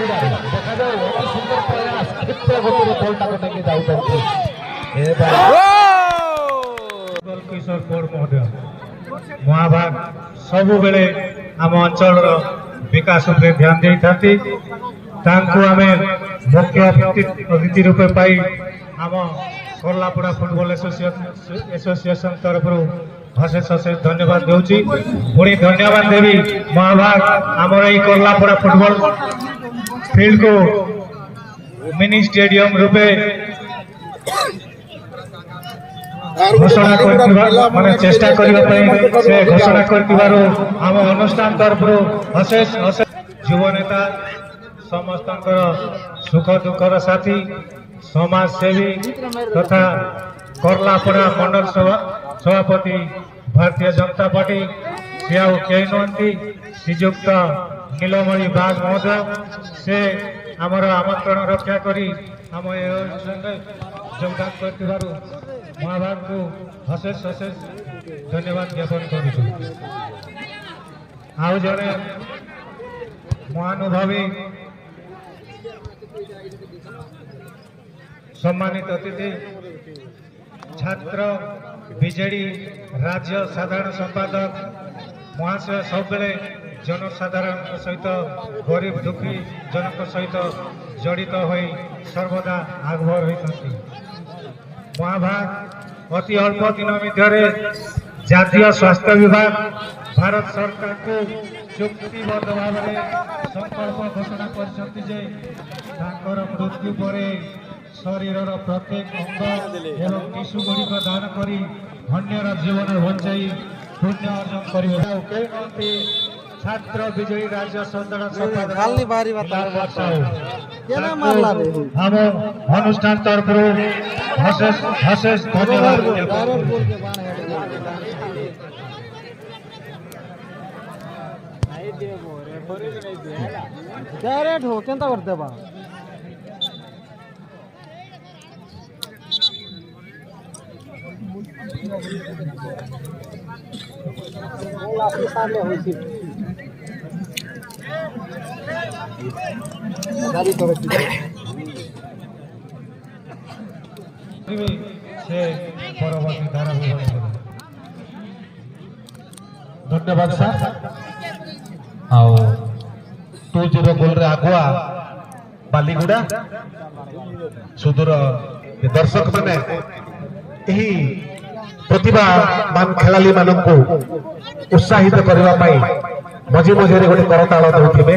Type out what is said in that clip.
देखा जाए अति सुंदर प्रयास क्षिप्र गतिर बॉलटा को लेके जाउछन्ति किशोर कोड़ महोदय महाभाग सबु बेले आम अंचल विकास उपरे ध्यान दे थाती तांको आमे मुख्य अतिथि रूपे पाई आम करलापड़ा फुटबॉल एसोसिएशन तरफ अशेष अशेष धन्यवाद देउची पुणी धन्यवाद देवी महाभाग आमर यही करलापड़ा फुटबॉल फील्ड को मिनी स्टेडियम रूपे घोषणा कर चेष्टा करने से घोषणा कर आम अनुष्ठान तरफ अशेष अशेष युव नेता समस्त सुख दुखर साथी समाजसेवी तथा करलापड़ा मंडल सभापति भारतीय जनता पार्टी से कई नुहति श्रीजुक्त नीलमणि बाग महोदय से आमर आमंत्रण रक्षा करी आम योगदान कर महाभाग को अशेष अशेष धन्यवाद ज्ञापन करुँ। आउ जड़े महानुभावी सम्मानित अतिथि छात्र बीजेडी राज्य साधारण संपादक महाशय सब बेले जनसाधारण सहित गरीब दुखी जनक सहित जड़ित हो सर्वदा आगभर होती महाभाग अति अल्प दिन मध्य जातीय स्वास्थ्य विभाग भारत सरकार को चुक्तिबद्ध भाव में संकल्प घोषणा कर मृत्यु पर शरीर प्रत्येक अंग एवं टिश्यू गुड़िक दान कर अन्यर जीवन बचाई पुण्य अर्जन कर छात्र विजयी राज्य संपादक हम अनुष्ठान तरफ अशेष धन्यवाद डायरेक्ट हो केंता करते बा धन्यवाद सर आओ 2-0 गोल रे आगुआ बालीगुड़ा सुदूर दर्शक माने यही प्रतिभावान खेलाड़ी मानक उत्साहित करने मझे मझे गोटे करताल दौथे।